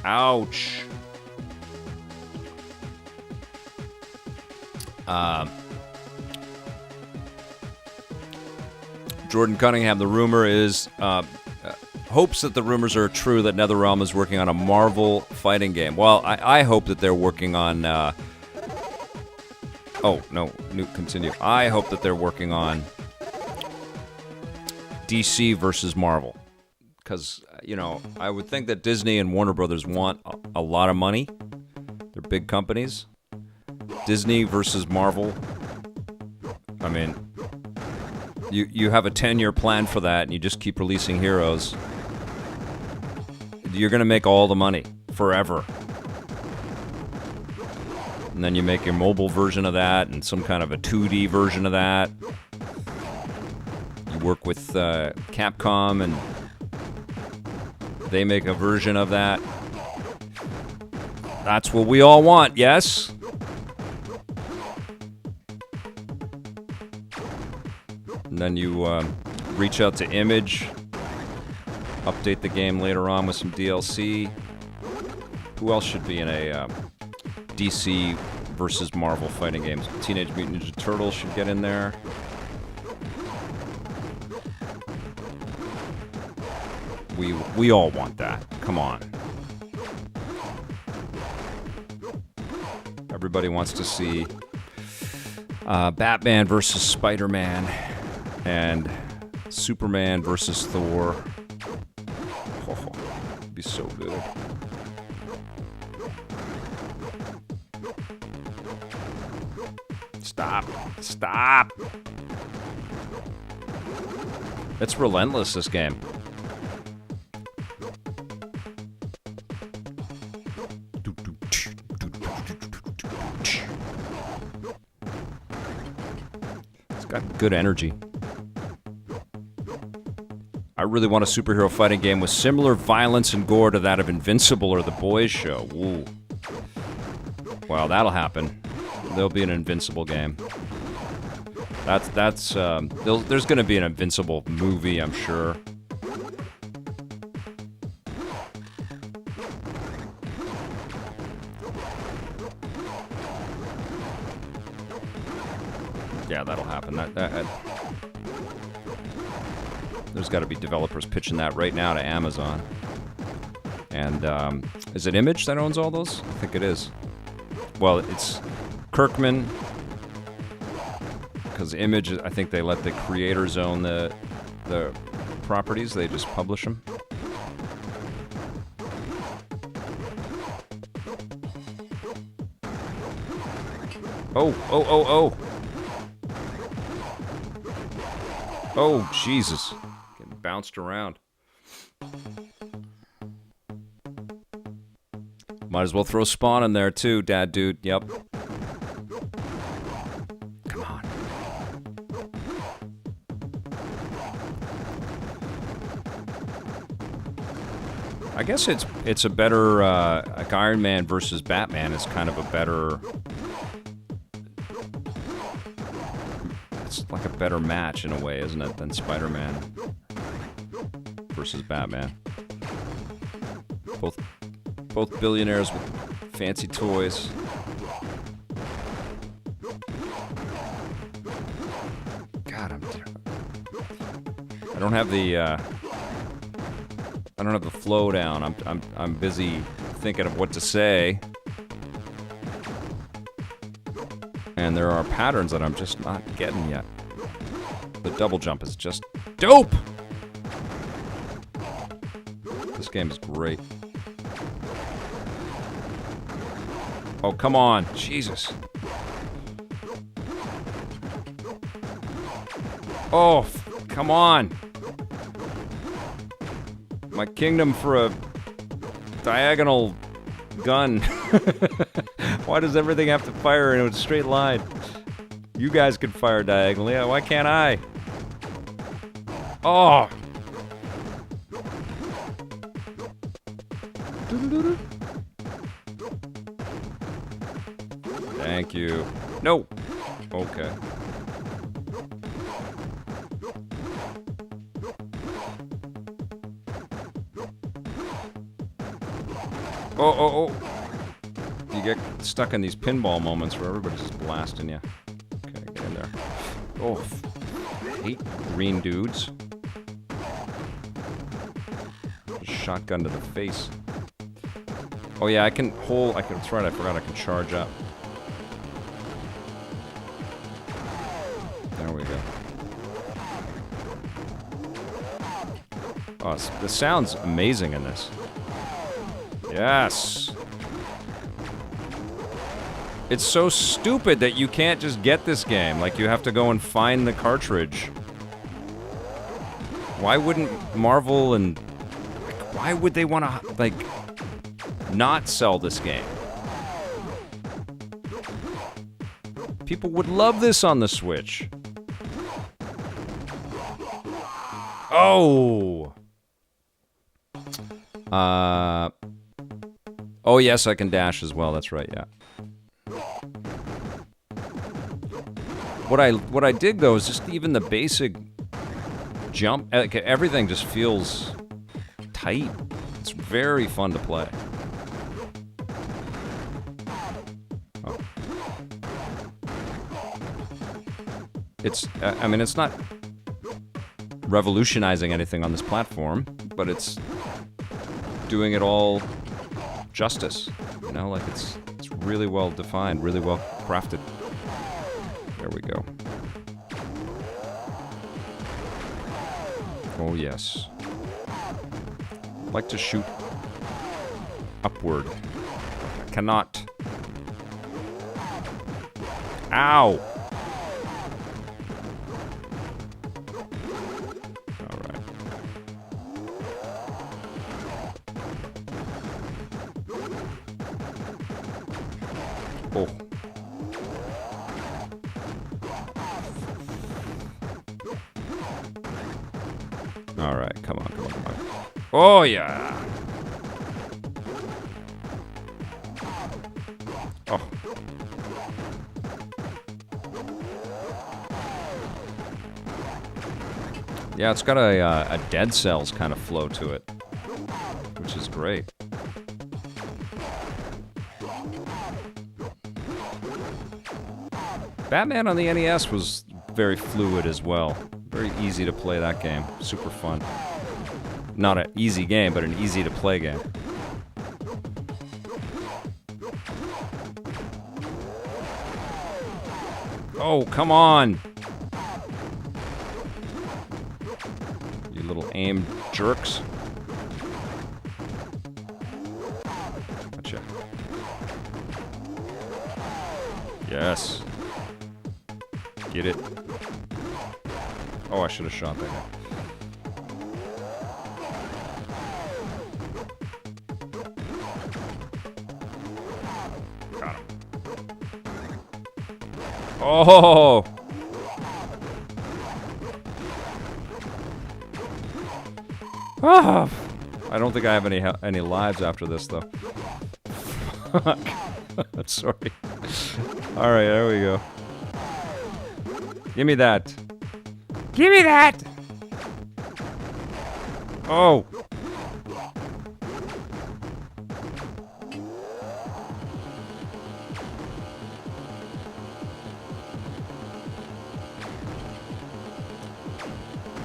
Ouch. Jordan Cunningham, the rumor is, hopes that the rumors are true that NetherRealm is working on a Marvel fighting game. Well, I hope that they're working on, continue. I hope that they're working on DC versus Marvel. Because, I would think that Disney and Warner Brothers want a lot of money. They're big companies. Disney versus Marvel. I mean, you have a 10-year plan for that, and you just keep releasing heroes. You're going to make all the money forever. And then you make your mobile version of that and some kind of a 2D version of that. You work with Capcom, and they make a version of that. That's what we all want, yes? And then you reach out to Image, update the game later on with some DLC. Who else should be in a DC versus Marvel fighting games? Teenage Mutant Ninja Turtles should get in there. We all want that. Come on. Everybody wants to see Batman versus Spider-Man. And Superman versus Thor. Oh, it'd be so good. Stop. It's relentless, this game. It's got good energy. I really want a superhero fighting game with similar violence and gore to that of Invincible or The Boys Show. Ooh. Well, that'll happen. There'll be an Invincible game. There's going to be an Invincible movie, I'm sure. Yeah, that'll happen. There's got to be developers pitching that right now to Amazon. And is it Image that owns all those? I think it is. Well, it's Kirkman, because Image, I think they let the creators own the properties. They just publish them. Oh. Oh, Jesus. Getting bounced around. Might as well throw Spawn in there too, Dad Dude. Yep. Come on. I guess it's a better like Iron Man versus Batman is kind of a better. It's like a better match in a way, isn't it, than Spider-Man versus Batman. Both billionaires with fancy toys. God, I don't have the flow down. I'm busy thinking of what to say. And there are patterns that I'm just not getting yet. The double jump is just dope! This game is great. Oh, come on. Jesus. Oh, come on. My kingdom for a diagonal gun. Why does everything have to fire in a straight line? You guys can fire diagonally. Why can't I? Oh! Thank you. No! Okay. Oh. You get stuck in these pinball moments where everybody's just blasting you. Okay, get in there. Oh, I hate green dudes. Shotgun to the face. Oh yeah, that's right, I forgot I can charge up. There we go. Oh, the sound's amazing in this. Yes! It's so stupid that you can't just get this game. Like, you have to go and find the cartridge. Why wouldn't Marvel and... Why would they want to, like, not sell this game? People would love this on the Switch. Oh! Oh, yes, I can dash as well. That's right, yeah. What I dig though is just even the basic jump. Like, everything just feels tight. It's very fun to play. Oh. I mean, it's not revolutionizing anything on this platform, but it's doing it all justice. You know, like it's really well defined, really well crafted. There we go. Oh, yes. I'd like to shoot upward. I cannot. Ow! Alright. Oh. Alright, come on. Oh, yeah! Oh. Yeah, it's got a Dead Cells kind of flow to it, which is great. Batman on the NES was very fluid as well. Very easy to play that game. Super fun. Not an easy game, but an easy to play game. Oh, come on! You little aim jerks. Gotcha. Yes. Get it. Oh, I should have shot that guy. Oh! Ah! I don't think I have any lives after this, though. Fuck. I'm sorry. Alright, there we go. Give me that. Give me that! Oh!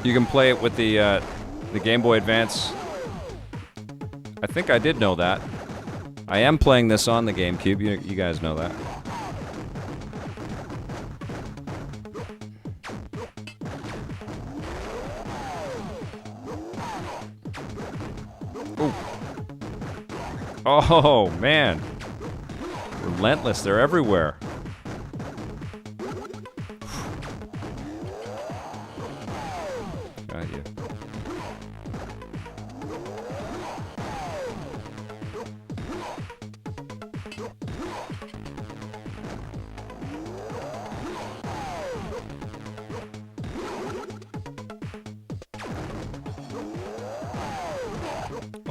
You can play it with the Game Boy Advance. I think I did know that. I am playing this on the GameCube. You guys know that. Ooh. Oh, man. Relentless. They're everywhere. Got you.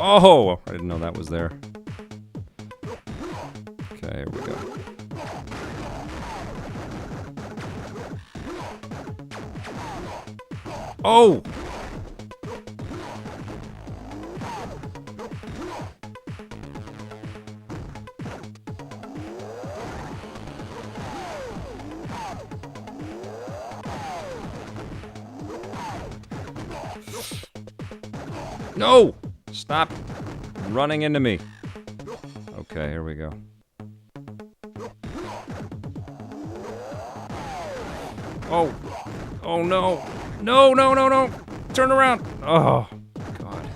Oh, I didn't know that was there. Okay, here we go. Oh! No! Stop running into me. Okay, here we go. Oh. Oh, no. No, no, no, no. Turn around. Oh, God.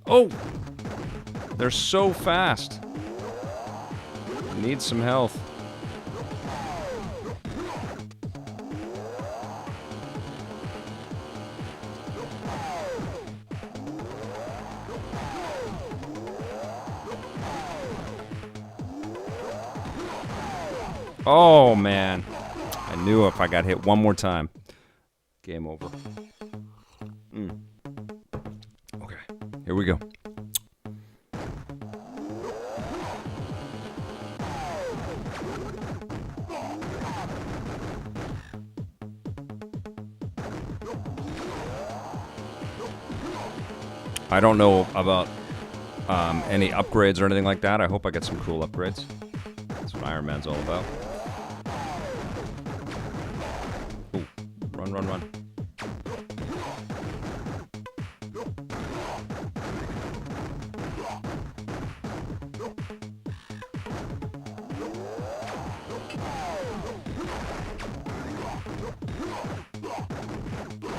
Oh. They're so fast. Need some health. Oh, man. I knew if I got hit one more time. Game over. Okay, here we go. I don't know about any upgrades or anything like that. I hope I get some cool upgrades. That's what Iron Man's all about. Ooh, run, run, run.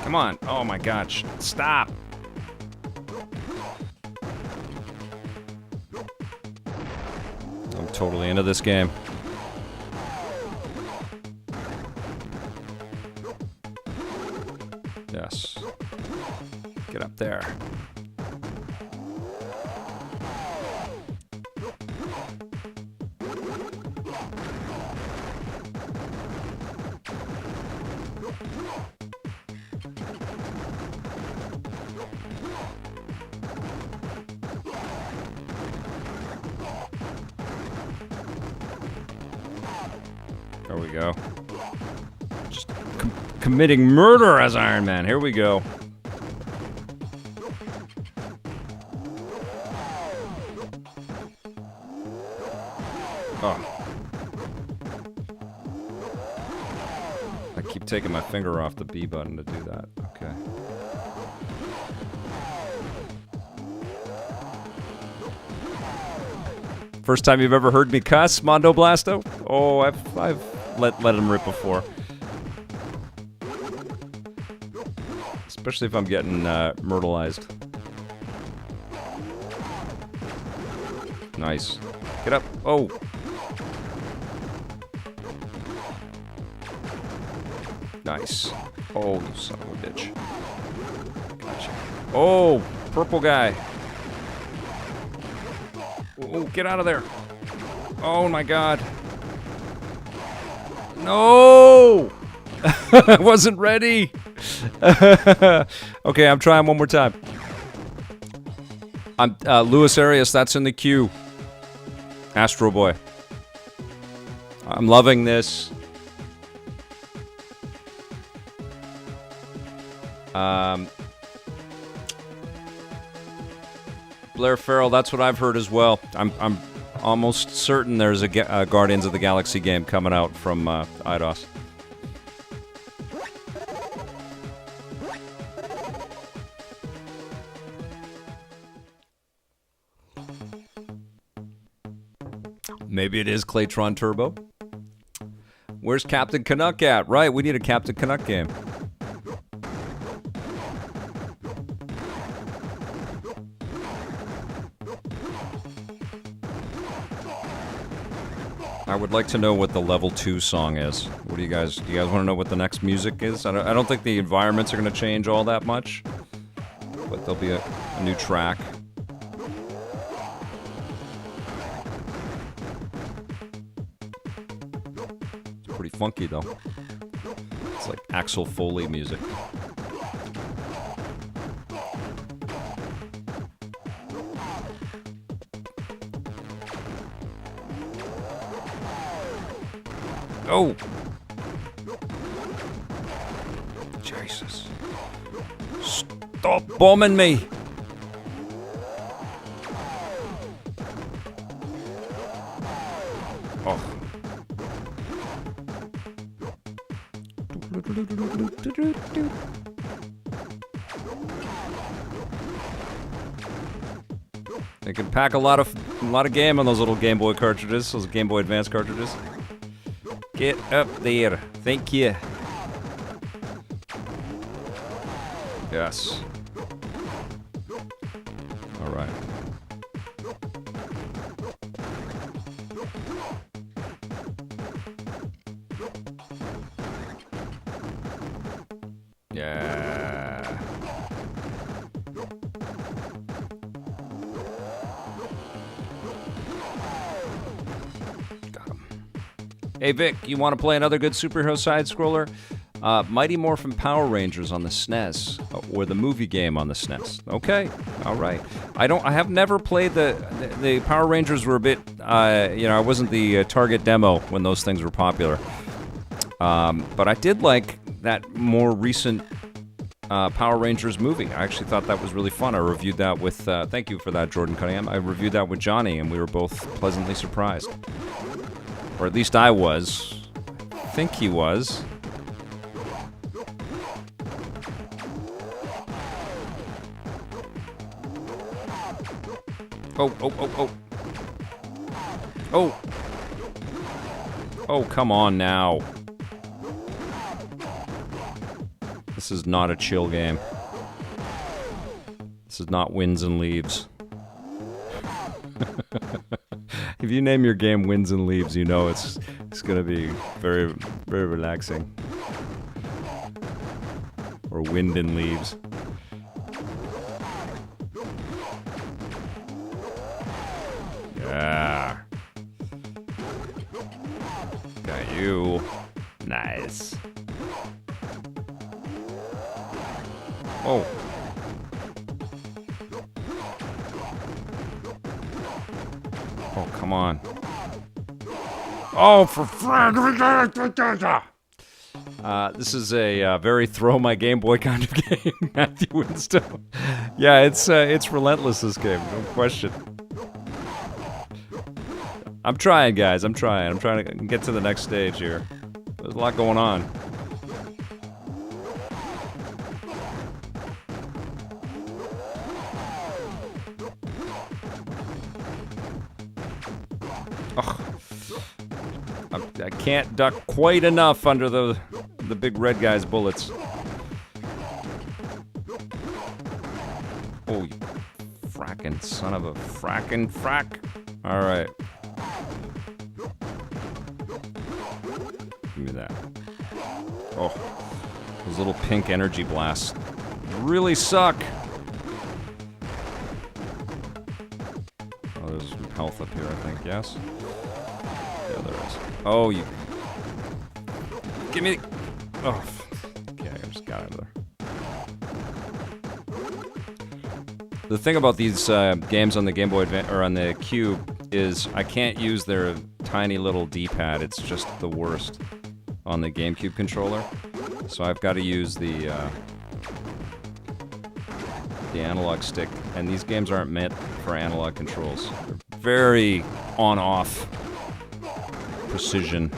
Come on. Oh my gosh. Stop. I'm totally into this game. Yes. Get up there. There we go. Just committing murder as Iron Man. Here we go. Oh. I keep taking my finger off the B button to do that. Okay. First time you've ever heard me cuss, Mondo Blasto? Oh, I've let him rip before. Especially if I'm getting myrtleized. Nice. Get up. Oh. Nice. Oh, you son of a bitch. Gotcha. Oh, purple guy. Oh, get out of there. Oh my god. No! I wasn't ready. Okay, I'm trying one more time. I'm Luis Arias, that's in the queue. Astro Boy. I'm loving this. Blair Farrell, that's what I've heard as well. I'm almost certain there's a Guardians of the Galaxy game coming out from Eidos. Maybe it is Claytron Turbo. Where's Captain Canuck at? Right, we need a Captain Canuck game. I would like to know what the level 2 song is. What do you guys want to know what the next music is? I don't think the environments are going to change all that much, but there'll be a new track. It's pretty funky though. It's like Axel Foley music. Oh! Jesus. Stop bombing me! Oh. They can pack a lot of game on those little Game Boy cartridges, those Game Boy Advance cartridges. Get up there. Thank you. Yes. All right. Yeah. Got him. Hey Vic, you want to play another good superhero side-scroller? Mighty Morphin Power Rangers on the SNES, or the movie game on the SNES. Okay, all right. I have never played the Power Rangers were a bit, I wasn't the target demo when those things were popular. But I did like that more recent Power Rangers movie. I actually thought that was really fun. I reviewed that with, thank you for that, Jordan Cunningham. I reviewed that with Johnny, and we were both pleasantly surprised. Or at least I was. I think he was. Oh, oh, oh, oh. Oh. Oh, come on now. This is not a chill game. This is not Winds and Leaves. If you name your game Winds and Leaves, you know it's gonna be very, very relaxing. Or Wind and Leaves. Yeah. Got you. Nice. Oh. Oh, come on. Oh, for frag! This is a very throw my Game Boy kind of game, Matthew Winstone. Yeah, it's relentless, this game, no question. I'm trying, guys. I'm trying to get to the next stage here. There's a lot going on. I can't duck quite enough under the big red guy's bullets. Oh, you frackin' son of a frackin' frack. All right. Give me that. Oh, those little pink energy blasts really suck. Oh, there's some health up here, I think, yes? Yeah, there is. Oh, you Give me... Oh, okay, I just got out of there. The thing about these games on the Game Boy Advance, or on the Cube, is I can't use their tiny little D-pad. It's just the worst on the GameCube controller. So I've got to use the analog stick, and these games aren't meant for analog controls. They're very on-off precision.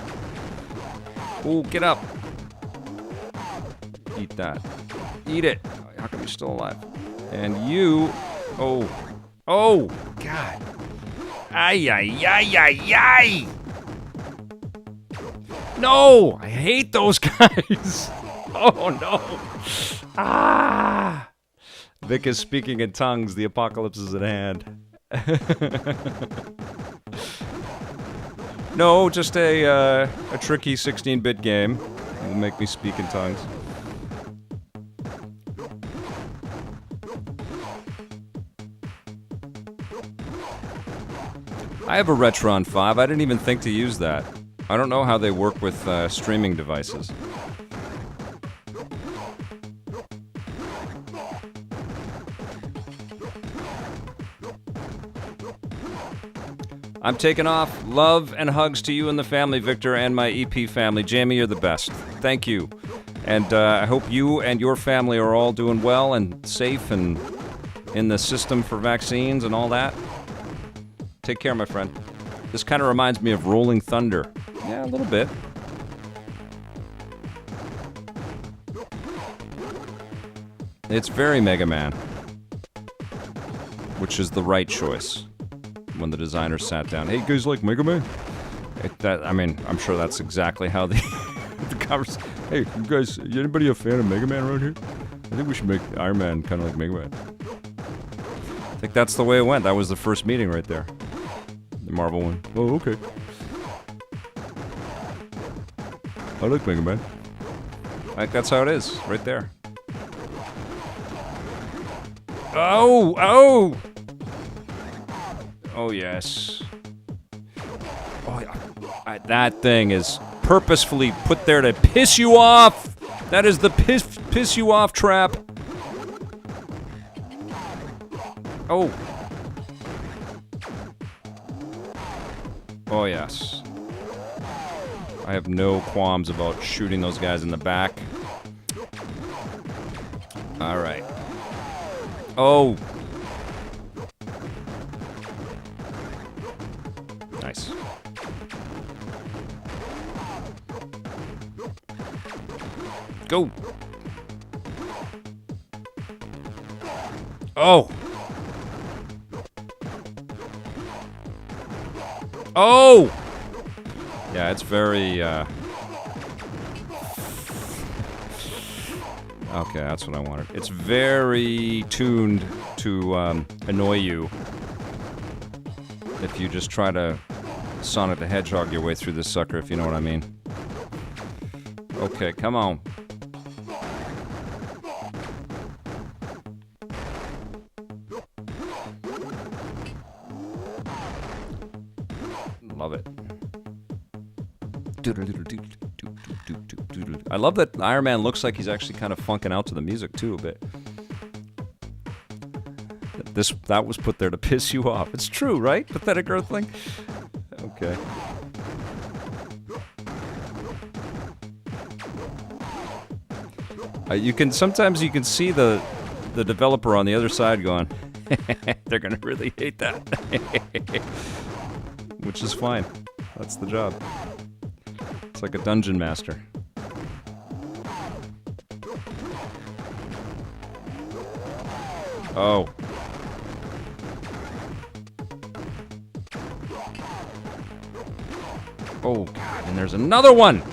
Ooh, get up! Eat that. Eat it! How come you're still alive? And you... Oh. Oh! God. Ay, ay, ay, ay, ay! No! I hate those guys! Oh, no! Ah! Vic is speaking in tongues. The apocalypse is at hand. No, just a tricky 16-bit game. It'll make me speak in tongues. I have a Retron 5. I didn't even think to use that. I don't know how they work with streaming devices. I'm taking off. Love and hugs to you and the family, Victor, and my EP family. Jamie, you're the best. Thank you. And I hope you and your family are all doing well and safe and in the system for vaccines and all that. Take care, my friend. This kind of reminds me of Rolling Thunder. Yeah, a little bit. It's very Mega Man, which is the right choice. When the designers sat down, hey, you guys like Mega Man? I mean, I'm sure that's exactly how the conversation. Hey, you guys, anybody a fan of Mega Man around here? I think we should make Iron Man kind of like Mega Man. I think that's the way it went. That was the first meeting right there. The Marvel one. Oh, okay. I like Mega Man. Like, that's how it is, right there. Oh! Oh! Oh, yes. Oh, yeah. That thing is purposefully put there to piss you off! That is the piss you off trap. Oh. Oh, yes. I have no qualms about shooting those guys in the back. Alright. Oh! Nice. Go! Oh! Oh! Yeah, it's very, okay, that's what I wanted. It's very tuned to, annoy you. If you just try to Sonic the Hedgehog your way through this sucker, if you know what I mean. Okay, come on. Love it. I love that Iron Man looks like he's actually kind of funking out to the music too a bit. That was put there to piss you off. It's true, right? Pathetic Earthling? Okay. Sometimes you can see the developer on the other side going, they're gonna really hate that. Which is fine. That's the job. It's like a dungeon master. Oh. Oh, God, and there's another one!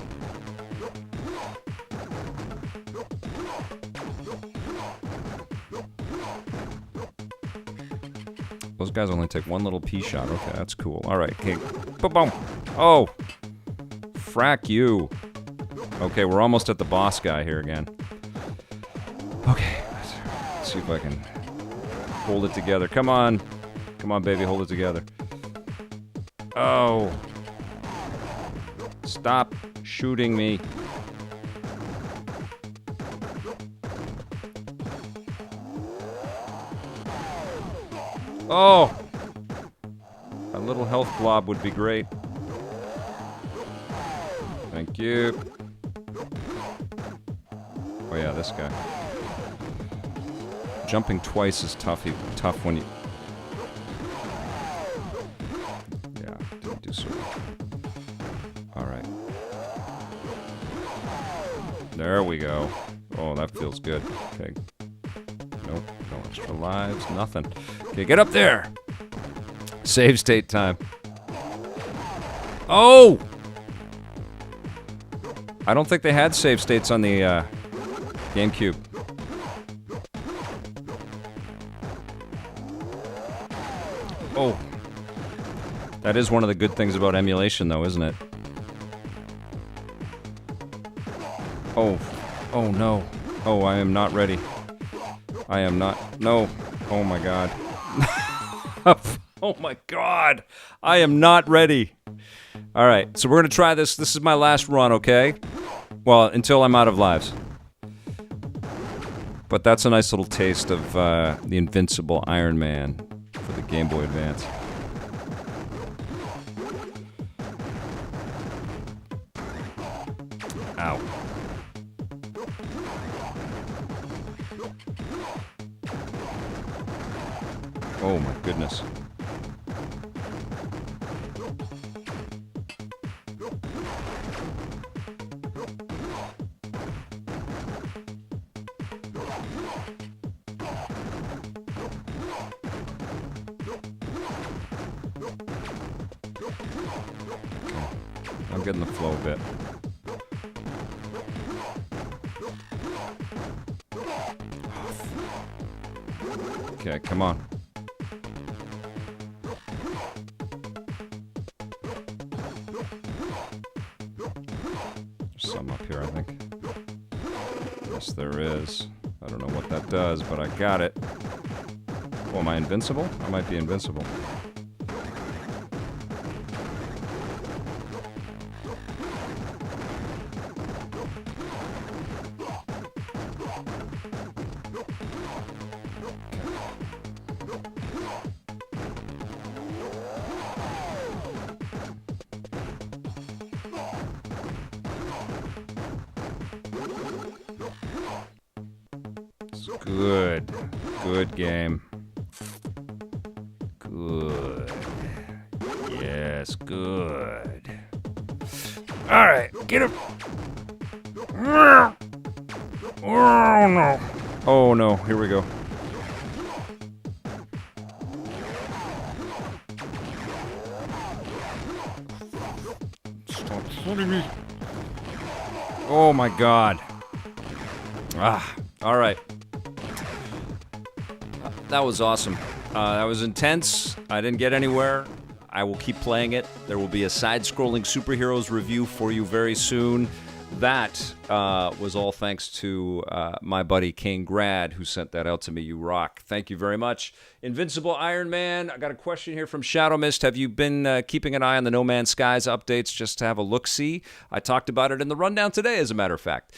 Those guys only take one little pea shot. Okay, that's cool. Alright, okay. Boom! Oh! Frack you. Okay, we're almost at the boss guy here again. Okay, let's see if I can hold it together. Come on! Come on, baby, hold it together. Oh! Stop shooting me. Oh! A little health blob would be great. Thank you. Oh yeah, this guy. Jumping twice is tough when you... Yeah, didn't do so well. Alright. There we go. Oh, that feels good. Okay. Nope, no extra lives, nothing. Okay, get up there! Save state time. Oh! I don't think they had save states on the GameCube. Oh. That is one of the good things about emulation, though, isn't it? Oh. Oh, no. Oh, I am not ready. I am not... No. Oh, my God. Oh, my God. I am not ready. All right, so we're going to try this. This is my last run, okay? Well, until I'm out of lives. But that's a nice little taste of the Invincible Iron Man for the Game Boy Advance. Ow. Oh my goodness. I'm getting the flow a bit. Okay, come on. There's some up here, I think. Yes, there is. I don't know what that does, but I got it. Oh, am I invincible? I might be invincible. Good. Good game. Good. Yes, good. Alright, get him. Oh no. Oh no, here we go. Stop shooting me. Oh my god. Ah, alright. That was awesome. That was intense. I didn't get anywhere. I will keep playing it. There will be a side-scrolling superheroes review for you very soon. That was all thanks to my buddy Kane Grad, who sent that out to me. You rock. Thank you very much. Invincible Iron Man. I got a question here from Shadow Mist. Have you been keeping an eye on the No Man's Skies updates just to have a look-see? I talked about it in the rundown today, as a matter of fact.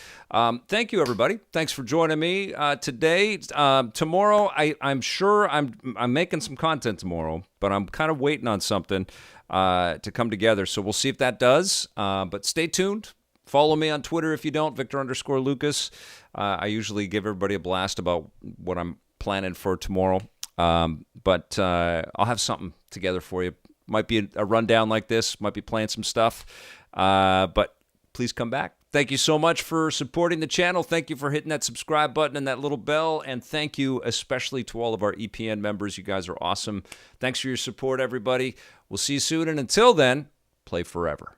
Thank you, everybody. Thanks for joining me today. Tomorrow, I'm sure I'm making some content tomorrow, but I'm kind of waiting on something to come together. So we'll see if that does. But stay tuned. Follow me on Twitter if you don't, Victor_Lucas. I usually give everybody a blast about what I'm planning for tomorrow. But I'll have something together for you. Might be a rundown like this. Might be playing some stuff. But please come back. Thank you so much for supporting the channel. Thank you for hitting that subscribe button and that little bell. And thank you especially to all of our EPN members. You guys are awesome. Thanks for your support, everybody. We'll see you soon. And until then, play forever.